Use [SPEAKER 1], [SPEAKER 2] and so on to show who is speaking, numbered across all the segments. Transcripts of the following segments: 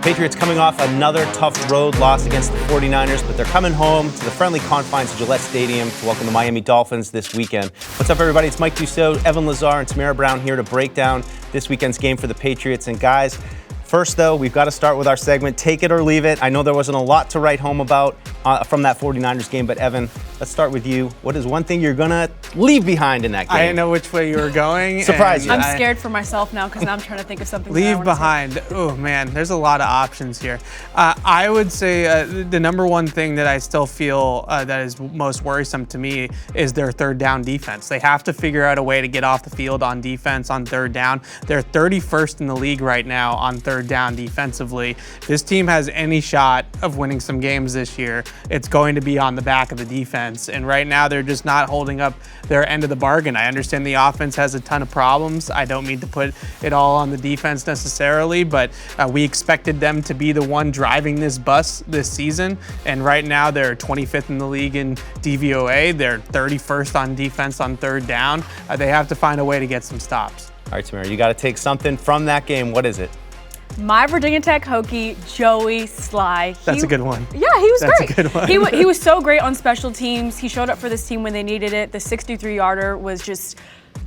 [SPEAKER 1] Patriots coming off another tough road loss against the 49ers, but they're coming home to the friendly confines of Gillette Stadium to welcome the Miami Dolphins this weekend. What's up, everybody? It's Mike Dussault, Evan Lazar, and Tamara Brown here to break down this weekend's game for the Patriots. And guys, first, though, we've got to start with our segment, Take It or Leave It. I know there wasn't a lot to write home about from that 49ers game, but Evan, let's start with you. What is one thing you're going to leave behind in that game?
[SPEAKER 2] I didn't know which way you were going.
[SPEAKER 1] Surprise you.
[SPEAKER 3] I'm scared for myself now because now I'm trying to think of something.
[SPEAKER 2] Leave behind. Oh, man, there's a lot of options here. I would say the number one thing that I still feel that is most worrisome to me is their third down defense. They have to figure out a way to get off the field on defense on third down. They're 31st in the league right now on third down defensively. If this team has any shot of winning some games this year, it's going to be on the back of the defense. And right now, they're just not holding up their end of the bargain. I understand the offense has a ton of problems. I don't mean to put it all on the defense necessarily, but we expected them to be the one driving this bus this season. And right now, they're 25th in the league in DVOA. They're 31st on defense on third down. They have to find a way to get some stops.
[SPEAKER 1] All right, Tamara, you got to take something from that game. What is it?
[SPEAKER 3] My Virginia Tech Hokie, Joey Sly.
[SPEAKER 2] That's a good one.
[SPEAKER 3] Yeah, he was
[SPEAKER 2] That's
[SPEAKER 3] great.
[SPEAKER 2] A good one.
[SPEAKER 3] He was so great on special teams. He showed up for this team when they needed it. The 63-yarder was just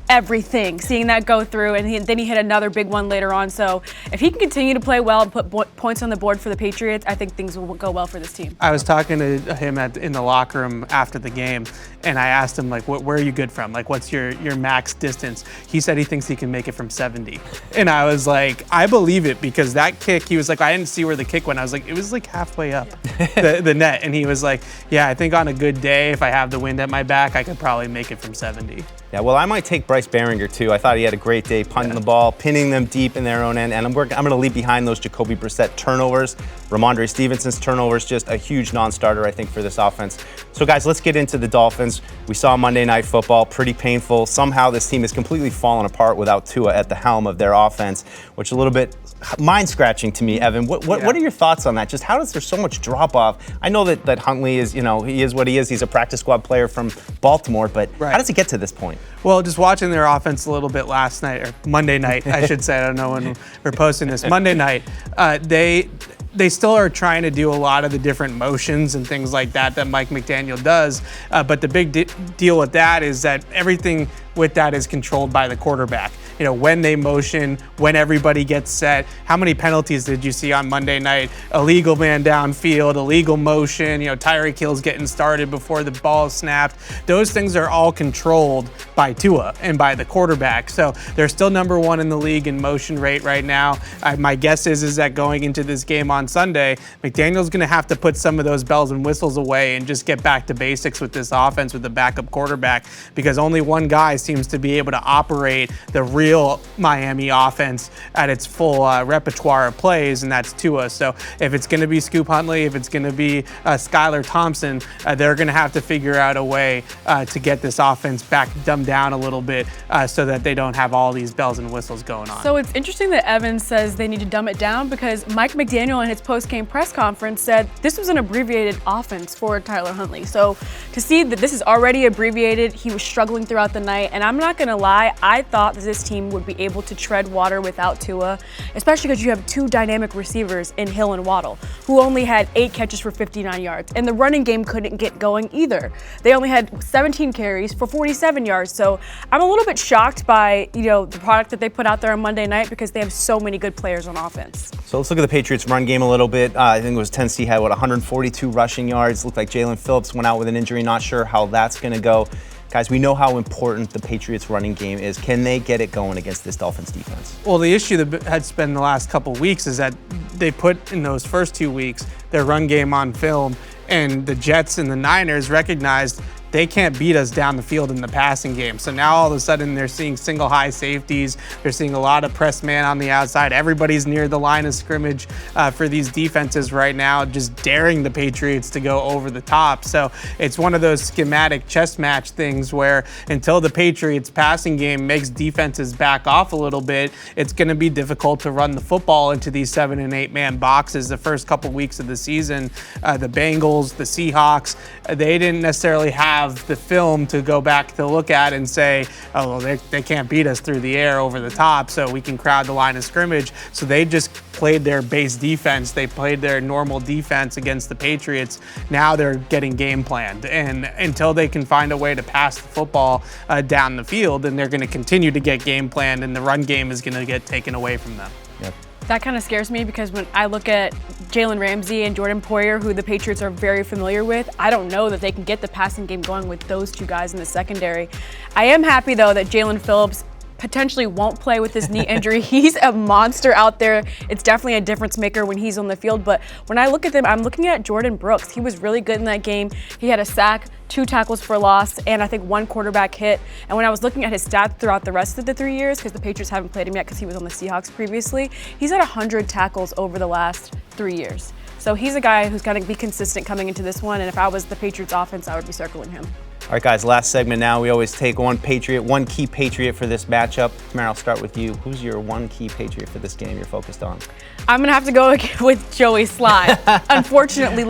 [SPEAKER 3] everything, seeing that go through, and then he hit another big one later on. So if he can continue to play well and put points on the board for the Patriots, I think things will go well for this team.
[SPEAKER 2] I was talking to him in the locker room after the game, and I asked him, like, where are you good from? Like, what's your max distance? He said he thinks he can make it from 70. And I was like, I believe it, because that kick, he was like, I didn't see where the kick went. I was like, it was like halfway up the net. And he was like, yeah, I think on a good day, if I have the wind at my back, I could probably make it from 70.
[SPEAKER 1] Yeah, well, I might take Bryce Behringer, too. I thought he had a great day punting the ball, pinning them deep in their own end, and I'm going to leave behind those Jacoby Brissett turnovers. Ramondre Stevenson's turnovers, just a huge non-starter, I think, for this offense. So, guys, let's get into the Dolphins. We saw Monday Night Football, pretty painful. Somehow this team has completely fallen apart without Tua at the helm of their offense, which is a little bit mind-scratching to me, Evan. What are your thoughts on that? Just how does there so much drop-off? I know that Huntley is, he is what he is. He's a practice squad player from Baltimore, but how does it get to this point?
[SPEAKER 2] Well, just watching their offense a little bit last night, or Monday night, I should say. I don't know when we're posting this. Monday night, they still are trying to do a lot of the different motions and things like that Mike McDaniel does. But the big deal with that is that everything with that is controlled by the quarterback. When they motion, when everybody gets set. How many penalties did you see on Monday night? Illegal man downfield, illegal motion, Tyreek Hill's getting started before the ball snapped. Those things are all controlled by Tua and by the quarterback. So they're still number one in the league in motion rate right now. My guess is that going into this game on Sunday, McDaniel's going to have to put some of those bells and whistles away and just get back to basics with this offense with the backup quarterback, because only one guy seems to be able to operate the real Miami offense at its full repertoire of plays, and that's Tua. So if it's going to be Scoop Huntley, if it's going to be Skylar Thompson, they're going to have to figure out a way to get this offense back dumbed down a little bit so that they don't have all these bells and whistles going on.
[SPEAKER 3] So it's interesting that Evan says they need to dumb it down, because Mike McDaniel in his post-game press conference said this was an abbreviated offense for Tyler Huntley. So to see that this is already abbreviated, he was struggling throughout the night, and I'm not going to lie, I thought that this team would be able to tread water without Tua, especially because you have two dynamic receivers in Hill and Waddle, who only had 8 catches for 59 yards, and the running game couldn't get going either. They only had 17 carries for 47 yards, so I'm a little bit shocked by the product that they put out there on Monday night, because they have so many good players on offense.
[SPEAKER 1] So let's look at the Patriots' run game a little bit. I think it was Tennessee had 142 rushing yards. Looked like Jalen Phillips went out with an injury. Not sure how that's going to go. Guys, we know how important the Patriots' running game is. Can they get it going against this Dolphins defense?
[SPEAKER 2] Well, the issue that has been the last couple of weeks is that they put in those first 2 weeks their run game on film, and the Jets and the Niners recognized they can't beat us down the field in the passing game. So now all of a sudden they're seeing single high safeties. They're seeing a lot of press man on the outside. Everybody's near the line of scrimmage for these defenses right now, just daring the Patriots to go over the top. So it's one of those schematic chess match things where until the Patriots passing game makes defenses back off a little bit, it's going to be difficult to run the football into these 7 and 8 man boxes. The first couple weeks of the season, the Bengals, the Seahawks, they didn't necessarily have have the film to go back to look at and say, oh, well, they can't beat us through the air over the top, so we can crowd the line of scrimmage. So they just played their base defense. They played their normal defense against the Patriots. Now they're getting game planned. And until they can find a way to pass the football down the field, then they're going to continue to get game planned, and the run game is going to get taken away from them.
[SPEAKER 1] Yep.
[SPEAKER 3] That kind of scares me because when I look at Jalen Ramsey and Jordan Poyer, who the Patriots are very familiar with, I don't know that they can get the passing game going with those two guys in the secondary. I am happy, though, that Jalen Phillips potentially won't play with his knee injury. He's a monster out there. It's definitely a difference maker when he's on the field. But when I look at them, I'm looking at Jordan Brooks. He was really good in that game. He had a sack, 2 tackles for loss, and I think 1 quarterback hit. And when I was looking at his stats throughout the rest of the 3 years, because the Patriots haven't played him yet because he was on the Seahawks previously, he's at 100 tackles over the last 3 years. So he's a guy who's going to be consistent coming into this one. And if I was the Patriots offense, I would be circling him.
[SPEAKER 1] All right, guys, last segment now. We always take one key Patriot for this matchup. Tamara, I'll start with you. Who's your one key Patriot for this game you're focused on?
[SPEAKER 3] I'm going to have to go with Joey Sly. Unfortunately,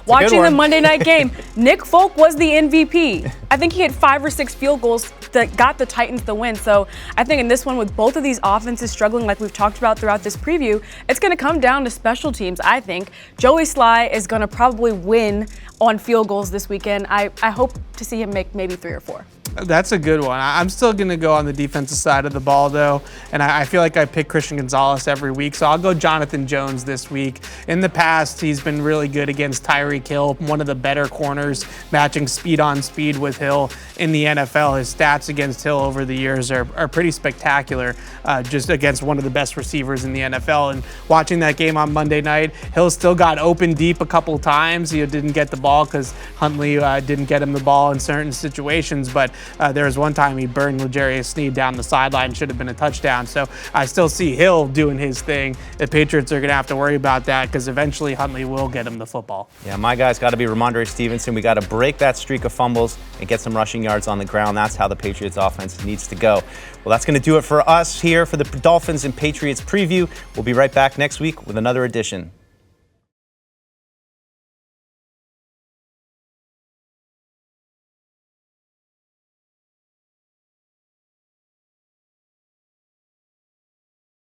[SPEAKER 3] watching the Monday night game, Nick Folk was the MVP. I think he had 5 or 6 field goals that got the Titans the win. So I think in this one, with both of these offenses struggling like we've talked about throughout this preview, it's going to come down to special teams, I think. Joey Sly is going to probably win on field goals this weekend. I hope to see him make maybe 3 or 4.
[SPEAKER 2] That's a good one. I'm still going to go on the defensive side of the ball, though, and I feel like I pick Christian Gonzalez every week, so I'll go Jonathan Jones this week. In the past, he's been really good against Tyreek Hill, one of the better corners, matching speed on speed with Hill in the NFL. His stats against Hill over the years are pretty spectacular, just against one of the best receivers in the NFL. And watching that game on Monday night, Hill still got open deep a couple times. He didn't get the ball because Huntley didn't get him the ball in certain situations, but there was one time he burned L'Jarius Sneed down the sideline, should have been a touchdown. So I still see Hill doing his thing. The Patriots are going to have to worry about that because eventually Huntley will get him the football.
[SPEAKER 1] Yeah, my guy's got to be Ramondre Stevenson. We got to break that streak of fumbles and get some rushing yards on the ground. That's how the Patriots offense needs to go. Well, that's going to do it for us here for the Dolphins and Patriots preview. We'll be right back next week with another edition.